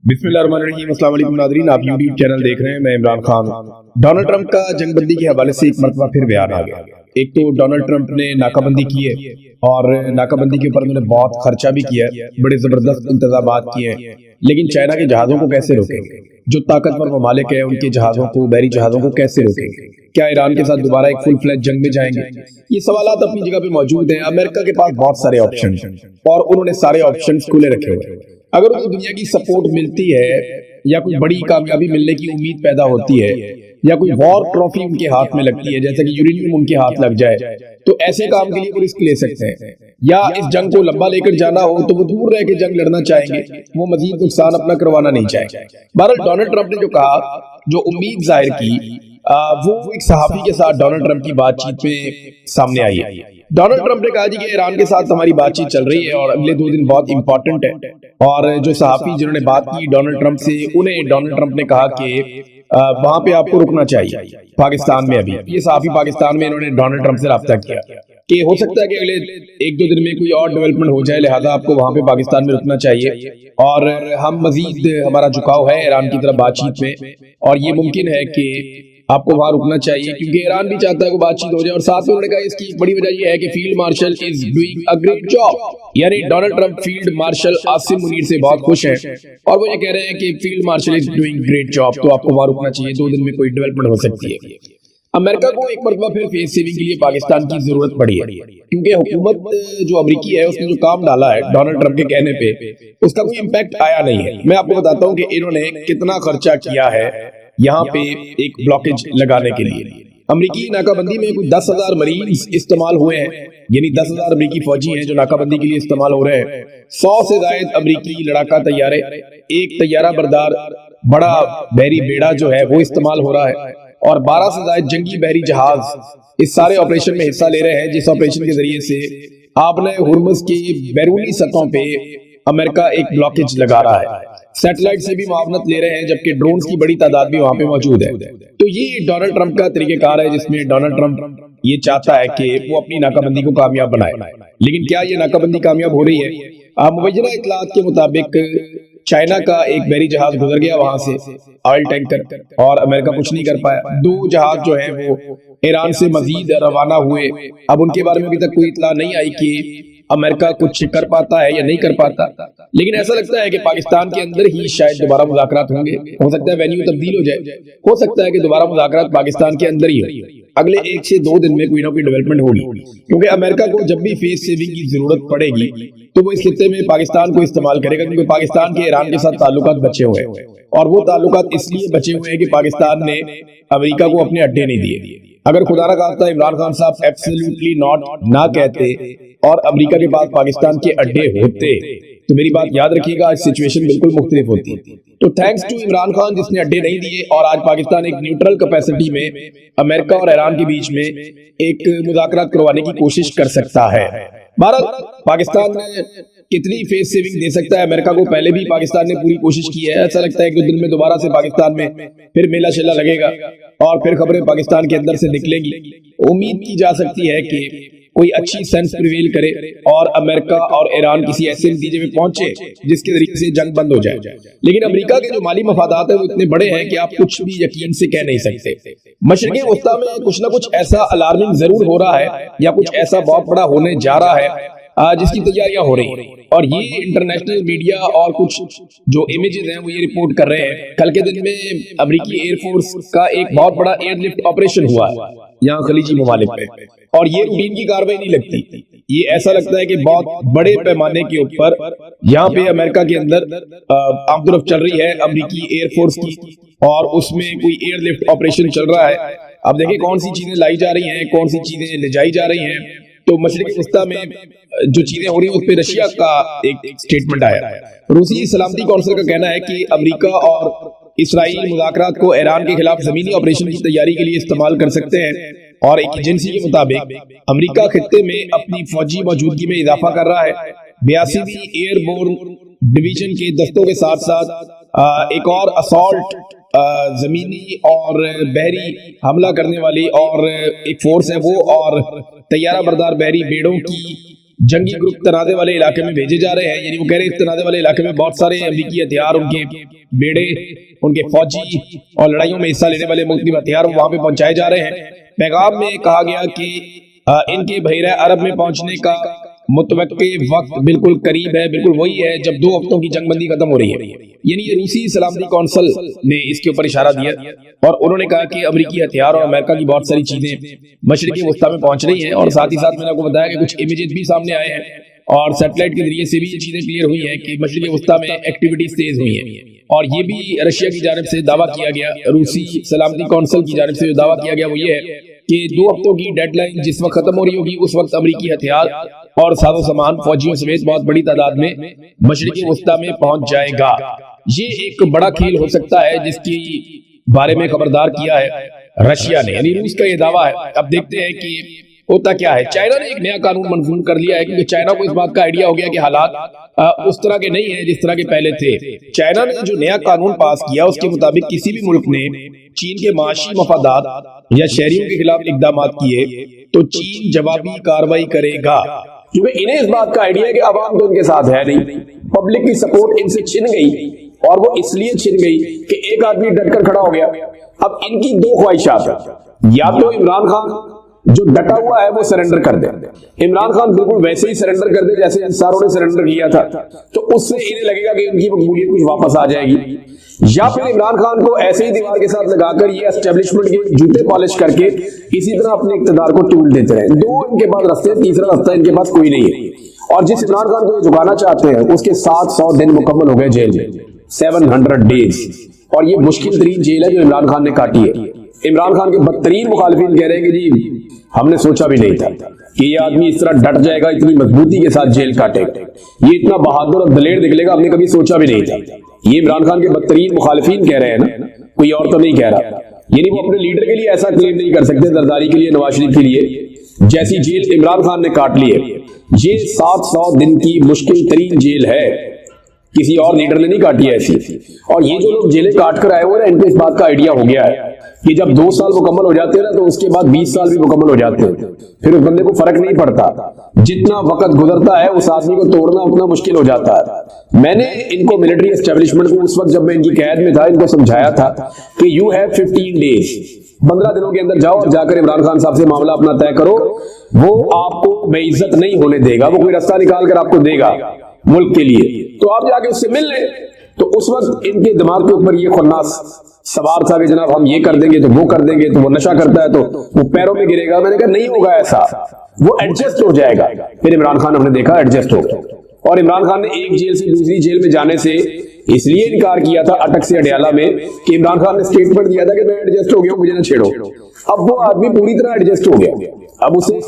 बिस्मिल्लाहिर्रहमानिर्रहीम। अस्सलाम वालेकुम नाज़रीन, आप यूट्यूब चैनल देख रहे हैं। मैं इमरान खान। डोनाल्ड ट्रंप का जंगबंदी के हवाले से एक मरतबा फिर बयान आ गया। एक तो डोनाल्ड ट्रंप ने नाकाबंदी की है और नाकाबंदी के ऊपर उन्होंने बहुत खर्चा भी किया है, बड़े जबरदस्त इंतजामात किए हैं। लेकिन चाइना के जहाज़ों को कैसे रोकेंगे? जो ताकतवर ममालिक है उनके जहाज़ों को, बहरी जहाज़ों को कैसे रोकेंगे? क्या ईरान के साथ दोबारा एक फुल फ्लैज जंग में जाएंगे? ये सवालात अपनी जगह पे मौजूद हैं। अमेरिका के पास बहुत सारे ऑप्शन हैं और उन्होंने सारे ऑप्शन खुले रखे हुए हैं। अगर उन्हें दुनिया की सपोर्ट मिलती है या कोई बड़ी कामयाबी मिलने की उम्मीद पैदा होती है या कोई वॉर ट्रॉफी उनके हाथ में लगती है, जैसे कि यूरेनियम उनके हाथ लग जाए, तो ऐसे काम के लिए वो रिस्क ले सकते हैं। या इस जंग को लंबा लेकर जाना हो तो वो दूर रह के जंग लड़ना चाहेंगे, वो मजीद नुकसान अपना करवाना नहीं चाहेंगे। बहरहाल डोनाल्ड ट्रंप ने जो कहा, जो उम्मीद जाहिर की, वो एक सहाफी के साथ डोनाल्ड ट्रंप की बातचीत में सामने आई है। डोनाल्ड ट्रंप ने कहा जी कि ईरान के साथ हमारी बातचीत चल रही है और अगले 2 दिन बहुत इंपॉर्टेंट है। और जो सहाफी जिन्होंने बात की डोनाल्ड ट्रंप से, उन्हें डोनाल्ड ट्रंप ने कहा कि वहां पे आपको रुकना चाहिए पाकिस्तान में। अभी ये सहाफी पाकिस्तान में, इन्होंने डोनाल्ड ट्रंप से राब्ता किया कि हो सकता है कि अगले 1-2 दिन में कोई और डेवलपमेंट हो जाए, लिहाजा आपको वहां पे पाकिस्तान में रुकना चाहिए और हम मजीद, हमारा झुकाव है ईरान की तरफ बातचीत में और ये मुमकिन है कि आपको वहां रुकना चाहिए, क्योंकि ईरान भी चाहता है कि बातचीत हो जाए। और साथ में उन्होंने कहा इसकी बड़ी वजह यह है कि field marshal is doing a great job, यानी Donald Trump field marshal Asim Munir से बहुत खुश हैं और वो ये कह रहे हैं कि field marshal is doing great job, तो आपको वहां रुकना चाहिए, 2 दिन में कोई डेवलपमेंट हो सकती है। अमेरिका को एक मरतबा फिर फेस सेविंग के लिए पाकिस्तान की जरूरत पड़ी है, क्योंकि हुकूमत जो अमेरिकी है उसने जो काम डाला है डोनाल्ड ट्रंप के कहने पे, उसका कोई इम्पैक्ट आया नहीं है। मैं आपको बताता हूँ कि इन्होंने कितना खर्चा किया है यहाँ पे एक ब्लॉकेज लगाने के लिए। अमेरिकी नाकाबंदी में कोई 10,000 मरीज इस्तेमाल हुए हैं, यानी 10,000 अमेरिकी फौजी हैं जो नाकाबंदी के लिए इस्तेमाल हो रहे हैं। 100 से ज्यादा अमेरिकी लड़ाका तैयारे, एक तैयारा बरदार बड़ा बहरी बेड़ा जो है वो इस्तेमाल हो रहा है और 12 से ज्यादा जंगी बहरी जहाज इस सारे ऑपरेशन में हिस्सा ले रहे हैं, जिस ऑपरेशन के जरिए से आपने हुर्मुज़ की बैरूनी सतहों पे अमेरिका एक ब्लॉकेज लगा रहा है। सैटेलाइट से भी मुआवनत ले रहे हैं, जबकि ड्रोन्स की बड़ी तादाद भी वहां पे मौजूद है। तो ये डोनाल्ड ट्रंप का तरीकेकार है, जिसमें डोनाल्ड ट्रंप ये चाहता है कि वो अपनी नाकाबंदी को कामयाब बनाए। लेकिन क्या ये नाकाबंदी कामयाब हो रही है? मुबैना इत्तलात के मुताबिक चाइना का एक बहरी जहाज गुजर गया वहां से, ऑयल टैंकर, और अमेरिका कुछ नहीं कर पाया। 2 जहाज जो है वो ईरान से मजीद रवाना हुए। अब उनके बारे में अभी तक कोई इत्तला नहीं आई कि अमेरिका कुछ कर पाता है या नहीं कर पाता, लेकिन ऐसा लगता है कि पाकिस्तान के अंदर ही शायद दोबारा मुज़ाकरात होंगे। हो सकता है वेन्यू तब्दील हो जाए, हो सकता है कि दोबारा मुज़ाकरात पाकिस्तान के अंदर ही हो। अगले 1 से 2 दिन में कोई ना कोई डेवलपमेंट होगी, क्योंकि अमेरिका को जब भी फेस सेविंग की जरूरत पड़ेगी तो वो इस खित्ते में पाकिस्तान को इस्तेमाल करेगा, क्योंकि पाकिस्तान के ईरान के साथ ताल्लुकात बचे हुए हैं और वो ताल्लुकात इसलिए बचे हुए हैं कि पाकिस्तान ने अमेरिका को अपने अड्डे नहीं दिए। अगर खुदा ना खास्ता इमरान खान साहब एब्सोल्युटली नॉट ना कहते और अमेरिका के पास पाकिस्तान के अड्डे होते, तो मेरी बात याद रखिएगा, आज सिचुएशन बिल्कुल मुख्तलिफ होती। तो थैंक्स टू इमरान खान जिसने अड्डे नहीं दिए और आज पाकिस्तान एक न्यूट्रल कैपेसिटी में अमेरिका और ईरान के बीच में एक मुज़ाकरात करवाने की कोशिश कर सकता है। बहरहाल पाकिस्तान कितनी फेस सेविंग दे सकता है अमेरिका को, पहले भी पाकिस्तान ने पूरी कोशिश की है। ऐसा लगता है कि 2 दिन में दोबारा से पाकिस्तान में फिर मेला शेला लगेगा और फिर खबरें पाकिस्तान के अंदर से निकलेंगी। उम्मीद की जा सकती है कि कोई अच्छी सेंस प्रिवेल करे और अमेरिका और ईरान किसी ऐसे नतीजे में पहुंचे जिसके जरिए से जंग बंद हो जाए। लेकिन अमेरिका के जो माली मफादात है वो इतने बड़े हैं कि आप कुछ भी यकीन से कह नहीं सकते। मशरिक़ी वस्ता में कुछ ना कुछ ऐसा अलार्मिंग जरूर हो रहा है या कुछ ऐसा बहुत बड़ा होने जा रहा है जिसकी तैयारियां हो रही हैं और ये इंटरनेशनल मीडिया और कुछ जो इमेजेस हैं वो ये रिपोर्ट कर रहे हैं। कल के दिन में अमेरिकी एयरफोर्स का एक बहुत बड़ा एयरलिफ्ट ऑपरेशन हुआ है यहाँ खलीजी ममालिक में, और ये रूटीन की कार्रवाई नहीं लगती। ये ऐसा लगता है कि बहुत बड़े पैमाने के ऊपर यहाँ पे अमेरिका के अंदर आमदरफ चल रही है अमेरिकी एयरफोर्स की और उसमें कोई एयरलिफ्ट ऑपरेशन चल रहा है। अब देखिए कौन सी चीजें लाई जा रही हैं, कौन सी चीजें ले जाई जा रही हैं। तो मशरिक़ी वस्ता में जो चीजें हो रही हैं उस पर रशिया का एक स्टेटमेंट आया। रूसी सलामती काउंसिल का कहना है कि अमेरिका और इसराइल मुज़ाकरात को ईरान के खिलाफ जमीनी ऑपरेशन की तैयारी के लिए इस्तेमाल कर सकते हैं और एक एजेंसी के मुताबिक अमेरिका खित्ते में अपनी फौजी मौजूदगी में इजाफा कर रहा है। 82वीं एयरबोर्न डिवीजन के दस्तों के साथ साथ एक और असॉल्ट जमीनी और बहरी हमला करने वाली और एक फोर्स है वो, और तैयारा बरदार बहरी बेड़ों की जंगी ग्रुप तनाज़े वाले इलाके में भेजे जा रहे हैं। यानी वो कह रहे हैं इस तनाज़े वाले इलाके में बहुत सारे अमरीकी हथियार, उनके बेड़े, उनके फौजी और लड़ाइयों में हिस्सा लेने वाले मुख्तलिफ हथियार वहां पे पहुंचाए जा रहे हैं। पैगाम में कहा गया कि इनके बहिरा अरब में पहुंचने का मुतवक्के वक्त बिल्कुल करीब है, बिल्कुल वही है जब 2 हफ्तों की जंगबंदी खत्म हो रही है। यानी ये रूसी सलामती कौंसिल ने इसके ऊपर इशारा दिया और उन्होंने कहा कि अमेरिकी हथियार और अमेरिका की बहुत सारी चीजें मशरिकी वस्ता में पहुंच रही हैं। और साथ ही साथ मैंने आपको बताया कि कुछ इमेजेस भी सामने आए हैं और सैटेलाइट के जरिए से भी ये चीजें क्लियर हुई हैं कि मशरिकी वस्ता में एक्टिविटीज तेज हुई हैं। और ये भी रशिया की जानिब से दावा किया गया, रूसी सलामती कौंसिल की जानिब से जो दावा किया गया वो ये है कि 2 हफ्तों की डेडलाइन जिस वक्त खत्म हो रही होगी उस वक्त अमेरिकी हथियार और साजो सामान फौजियों समेत बहुत बड़ी तादाद में मशरिकी वस्ता में पहुंच जाएगा। ये एक बड़ा खेल हो सकता है जिसकी बारे में खबरदार किया है रशिया ने, यानी रूस का ये दावा है। अब देखते हैं कि होता क्या है। चाइना ने एक नया कानून मंजूर कर लिया है क्योंकि चाइना को इस बात का आइडिया हो गया कि हालात उस तरह के नहीं है जिस तरह के पहले थे। चाइना ने जो नया कानून पास किया उसके मुताबिक किसी भी मुल्क ने चीन के माशी मफादात या शहरियों के खिलाफ इकदाम किए तो चीन जवाबी कार्रवाई करेगा, क्योंकि इन्हें इस बात का आइडिया है कि अवाम तो इनके साथ है नहीं, पब्लिक की सपोर्ट इनसे छिन गई और वो इसलिए छिन गई कि एक आदमी डटकर खड़ा हो गया। अब इनकी 2 ख्वाहिशात है, या तो इमरान खान जो डटा हुआ है वो सरेंडर कर दे, इमरान खान बिल्कुल वैसे ही सरेंडर कर दे जैसे अंसारों ने सरेंडर किया था, तो उससे इन्हें लगेगा कि इनकी मकबूलियत कुछ वापस आ जाएगी, या फिर इमरान खान को ऐसे ही दीवार के साथ लगाकर ये एस्टेब्लिशमेंट के जूते पॉलिश करके इसी तरह अपने इक्तदार को तूल देते रहे। 2 इनके पास रास्ते, तीसरा रास्ता इनके पास कोई नहीं है। और जिस इमरान खान को ये झुकाना चाहते हैं उसके 700 दिन मुकम्मल हो गए जेल में, 700 डेज, और ये मुश्किल तरीन जेल है जो इमरान खान ने काटी है। इमरान खान के बदतरीन मुखालिफिन कह रहे हैं कि जी हमने सोचा भी नहीं था कि ये आदमी इस तरह डट जाएगा, इतनी मजबूती के साथ जेल काटेगा, ये इतना बहादुर और दलेर निकलेगा, हमने कभी सोचा भी नहीं था। ये इमरान खान के बदतरीन मुखालिफिन कह रहे हैं ना, कोई और तो नहीं कह रहा। यानी वो अपने लीडर के लिए ऐसा क्लेम नहीं कर सकते, जरदारी के लिए, नवाज शरीफ के लिए जैसी जेल इमरान खान ने काट ली है। ये 700 दिन की मुश्किल तरीन जेल है, किसी और लीडर ने नहीं काटी है ऐसी। और ये जो लोग जेलें काट कर आए हुए हैं इनको इस बात का आइडिया हो गया है कि जब 2 साल मुकम्मल हो जाते हैं ना तो उसके बाद 20 साल भी मुकम्मल हो जाते हैं, फिर उस बंदे को फर्क नहीं पड़ता। जितना वक्त गुजरता है उस आदमी को तोड़ना उतना मुश्किल हो जाता है। मैंने इनको मिलिट्री एस्टेब्लिशमेंट को उस वक्त जब मैं इनकी कैद में था इनको समझाया था कि यू हैव 15 डेज, 15 दिनों के अंदर जाओ और जाकर इमरान खान साहब से मामला अपना तय करो, वो आपको बेइज्जत नहीं होने देगा, वो कोई रास्ता निकाल कर आपको देगा मुल्क के लिए, तो आप जाके उससे मिल लें। तो उस वक्त इनके दिमाग के ऊपर ये खुन्नास सवार था कि जनाब हम ये कर देंगे तो वो कर देंगे, तो वो नशा करता है तो वो पैरों में गिरेगा। मैंने कहा नहीं होगा ऐसा, वो एडजस्ट हो जाएगा। फिर इमरान खान हमने देखा एडजस्ट हो गया, और इमरान खान ने एक जेल से दूसरी जेल में जाने से इसलिए इनकार किया था अटक से अडयाला में कि इमरान खान ने स्टेटमेंट दिया था कि मैं एडजस्ट हो गया हूं, मुझे ना छेड़ो। अब वो आदमी पूरी तरह एडजस्ट हो गया, अब उसे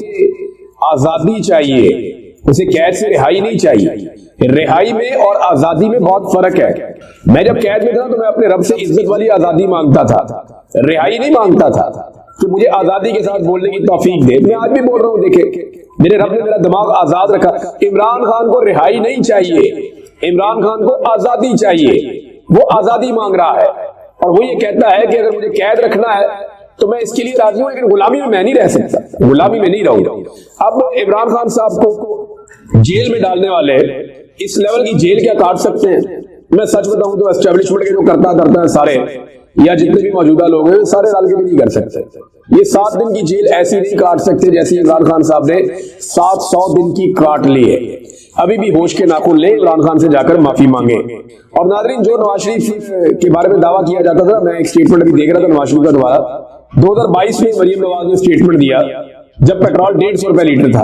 आजादी चाहिए, उसे कैद से रिहाई नहीं चाहिए। रिहाई में और आजादी में बहुत फर्क है। मैं जब कैद में था तो मैं अपने रब से इज्जत वाली आजादी मांगता था, रिहाई नहीं मांगता था कि मुझे आजादी के साथ बोलने की तौफीक दे। मैं आज भी बोल रहा हूं, देखे मेरे रब ने मेरा दिमाग आजाद रखा। इमरान खान को रिहाई नहीं चाहिए, इमरान खान को आजादी चाहिए, वो आजादी मांग रहा है। और वो ये कहता है कि अगर मुझे कैद रखना है तो मैं इसके लिए राजी हूं, लेकिन गुलामी में मैं नहीं रह सकता, गुलामी में नहीं रहूंगा। अब इमरान खान साहब को जेल में डालने वाले इस लेवल की जेल क्या काट सकते हैं? मैं सच बताऊं तो एस्टेब्लिशमेंट के जो करता है सारे, या जितने भी मौजूदा लोग हैं सारे डाल के भी नहीं कर सकते। ये 7 दिन की जेल ऐसी नहीं काट सकते जैसे इमरान खान साहब ने 700 दिन की काट ली है। अभी भी होश के नाखून ले, इमरान खान से जाकर माफी मांगे। और नाज़रीन, जो नवाज शरीफ के बारे में दावा किया जाता था, मैं एक स्टेटमेंट अभी देख रहा था नवाज शरीफ का दोबारा, 2022 में मरियम नवाज ने स्टेटमेंट दिया जब पेट्रोल 150 रुपए लीटर था,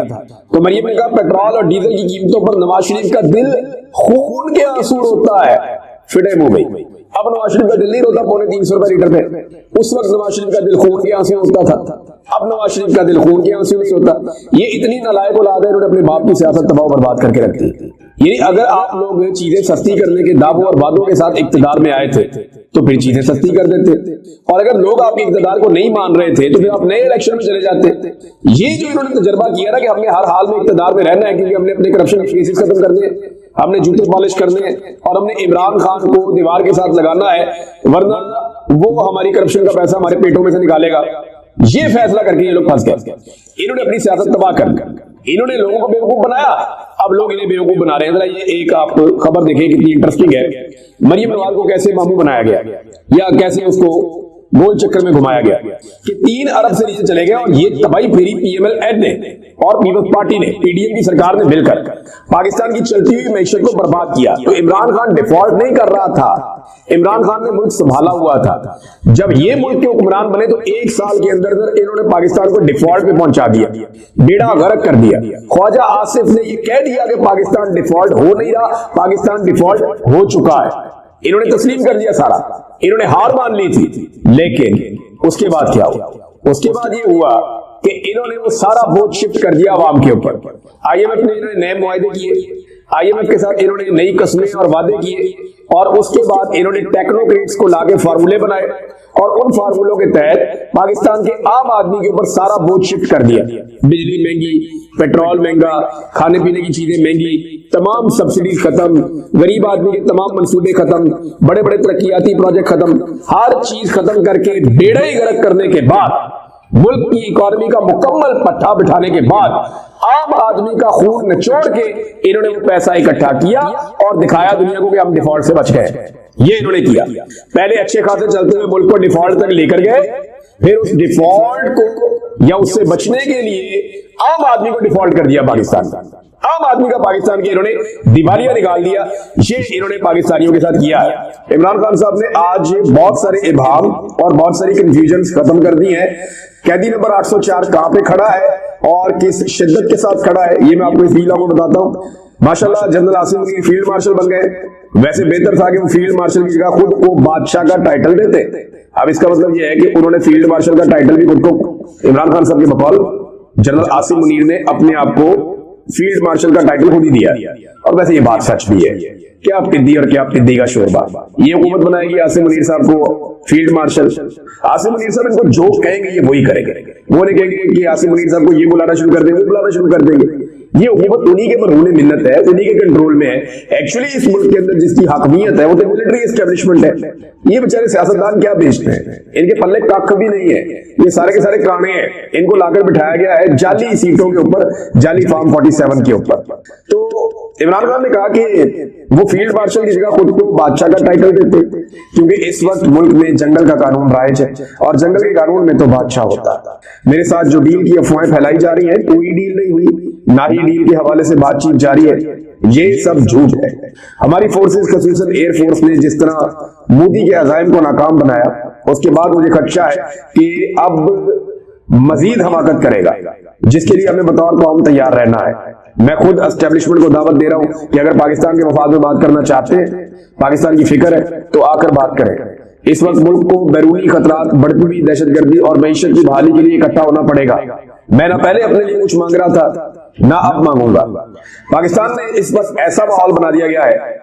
तो मरियम ने कहा पेट्रोल और डीजल की कीमतों पर नवाज शरीफ का दिल खून के आंसू रोता है। फिटे मुंह भाई, अब नवाज शरीफ का दिल नहीं रोता 350 रुपए लीटर पे, उस वक्त नवाज शरीफ का दिल खून के आंसू होता था, अब नवाज शरीफ का दिल खून के आंसू नहीं होता। ये इतनी नालायक औलाद है, इन्होंने अपने बाप की सियासत तबाह बर्बाद करके रख दी। यानी अगर आप लोग चीजें सस्ती करने के दावों और वादों के साथ इक्तदार में आए थे तो फिर चीजें सस्ती कर देते, और अगर लोग आपके इक्तदार को नहीं मान रहे थे तो फिर आप नए इलेक्शन में चले जाते। ये जो इन्होंने तजर्बा किया ना कि हमने हर हाल में इक्तदार में रहना है क्योंकि हमने अपने करप्शन केसेस खत्म करने, हमने जूते पॉलिश करने और हमने इमरान खान को दीवार के साथ लगाना है, वरना वो हमारी करप्शन का पैसा हमारे पेटों में से निकालेगा। ये फैसला करके ये लोग फंस गए। इन्होंने अपनी सियासत तबाह कर दी। انہوں نے لوگوں کو بیوقوف بنایا، اب لوگ انہیں بیوقوف بنا رہے ہیں۔ ذرا یہ ایک آپ خبر دیکھیں کتنی انٹرسٹنگ ہے، مریم نواز کو کیسے ماموں بنایا گیا یا کیسے اس کو گول چکر میں گھمایا گیا کہ 3 ارب سے نیچے چلے گئے، اور یہ تباہی پھیری پی ایم ایل این نے اور پیپلز پارٹی نے، پی ڈی ایم کی سرکار نے مل کر پاکستان کی چلتی ہوئی معیشت کو برباد کیا۔ تو عمران خان ڈیفالٹ نہیں کر رہا تھا، عمران خان نے ملک سنبھالا ہوا تھا۔ جب یہ ملک کے حکمران بنے تو 1 سال کے اندر انہوں نے پاکستان کو ڈیفالٹ میں پہنچا دیا، بیڑا غرق کر دیا۔ خواجہ آصف نے یہ کہہ دیا کہ پاکستان ڈیفالٹ ہو نہیں رہا، پاکستان ڈیفالٹ ہو چکا ہے۔ انہوں نے تسلیم کر دیا سارا، انہوں نے ہار مان لی تھی۔ لیکن اس کے بعد کیا ہوا؟ اس کے بعد یہ ہوا کہ انہوں نے وہ سارا بوجھ شفٹ کر دیا عوام کے اوپر۔ آئی ایم ایف نے انہوں نے نئے معاہدے کیے، آئی ایم ایف کے ساتھ انہوں نے نئی قسمیں اور وعدے کیے، اور اس کے بعد انہوں نے ٹیکنوکریٹس کو لا کے فارمولے بنائے، اور ان فارمولوں کے تحت پاکستان کے عام آدمی کے اوپر سارا بوجھ شفٹ کر دیا۔ بجلی مہنگی، پیٹرول مہنگا، کھانے پینے کی چیزیں مہنگی، تمام سبسڈیز ختم، غریب آدمی کے تمام منصوبے ختم، بڑے بڑے ترقیاتی پروجیکٹ ختم، ہر چیز ختم کر کے بیڑا ہی غرق کرنے کے بعد، ملک کی اکانومی کا مکمل پٹھا بٹھانے کے بعد، عام آدمی کا خون نچوڑ کے انہوں نے وہ پیسہ اکٹھا کیا اور دکھایا دنیا کو کہ ہم ڈیفالٹ سے بچ گئے۔ یہ انہوں نے کیا۔ پہلے اچھے خاصے چلتے ہوئے ملک کو ڈیفالٹ تک لے کر گئے، پھر اس ڈیفالٹ کو یا اس سے بچنے کے لیے عام آدمی کو ڈیفالٹ کر دیا پاکستان کا، عام آدمی کا پاکستان کے انہوں نے دیوالیہ نکال دیا۔ یہ انہوں نے پاکستانیوں کے ساتھ کیا ہے۔ عمران خان صاحب نے آج بہت سارے ابہام اور بہت ساری کنفیوژنز ختم کر دی ہیں۔ قیدی نمبر 804 کہاں پہ کھڑا ہے اور کس شدت کے ساتھ کھڑا ہے، یہ میں آپ کو اس ویڈیو میں بتاتا ہوں۔ ماشاءاللہ general Asim Munir field marshal بن گئے۔ ویسے بہتر تھا کہ وہ فیلڈ مارشل کی جگہ خود کو بادشاہ کا ٹائٹل دیتے۔ اب اس کا مطلب یہ ہے کہ انہوں نے فیلڈ مارشل کا ٹائٹل بھی خود کو، عمران خان صاحب کے بقول جنرل عاصم منیر نے اپنے آپ کو فیلڈ مارشل کا ٹائٹل خود ہی دیا۔ اور ویسے یہ بات سچ بھی ہے، کیا پدی اور کیا پدی کا شوربہ۔ یہ حکومت بنائے گی عاصم منیر صاحب کو فیلڈ مارشل، عاصم منیر صاحب ان کو جو کہیں گے یہ وہی کریں گے۔ وہ نہیں کہیں گے کہ عاصم منیر صاحب کو یہ بلانا شروع کر دیں، وہ بلانا شروع کر دیں گے۔ یہ حکومت انہی کے مرہون منت ہے، انہی کے کنٹرول میں ہے۔ ایکچولی اس ملک کے اندر جس کی حاکمیت ہے وہ تو ملٹری اسٹیبلشمنٹ ہے۔ یہ بیچارے سیاستدان کیا بیچتے ہیں، ان کے پلے کاک بھی نہیں ہے، یہ سارے کے سارے کانے ہیں۔ ان کو لا کر بٹھایا گیا ہے جعلی سیٹوں کے اوپر، جعلی فارم 47 کے اوپر۔ تو عمران خان نے کہا کہ وہ فیلڈ مارشل کی جگہ خود کو بادشاہ کا ٹائٹل دیتے، کیونکہ اس وقت ملک میں جنگل کا قانون رائج ہے، اور جنگل کے قانون میں تو بادشاہ ہوتا ہے۔ میرے ساتھ جو ڈیل کی افواہیں پھیلائی جا رہی ہیں، کوئی ڈیل نہیں ہوئی، نہ ہی ڈیل کے حوالے سے بات چیت جاری ہے، یہ سب جھوٹ ہے۔ ہماری فورسز خصوصاً ایئر فورس نے جس طرح مودی کے عزائم کو ناکام بنایا، اس کے بعد مجھے خدشہ ہے کہ اب مزید حماقت کرے گا، جس کے لیے ہمیں بطور قوم تیار رہنا ہے۔ میں خود اسٹیبلشمنٹ کو دعوت دے رہا ہوں کہ اگر پاکستان کے مفاد میں بات کرنا چاہتے ہیں، پاکستان کی فکر ہے، تو آ کر بات کریں۔ اس وقت ملک کو بیرونی خطرات، بڑھتی ہوئی دہشت گردی اور معیشت کی بحالی کے لیے اکٹھا ہونا پڑے گا۔ میں نہ پہلے اپنے لیے کچھ مانگ رہا تھا، نہ اب مانگوں گا۔ پاکستان میں اس وقت ایسا ماحول بنا دیا گیا ہے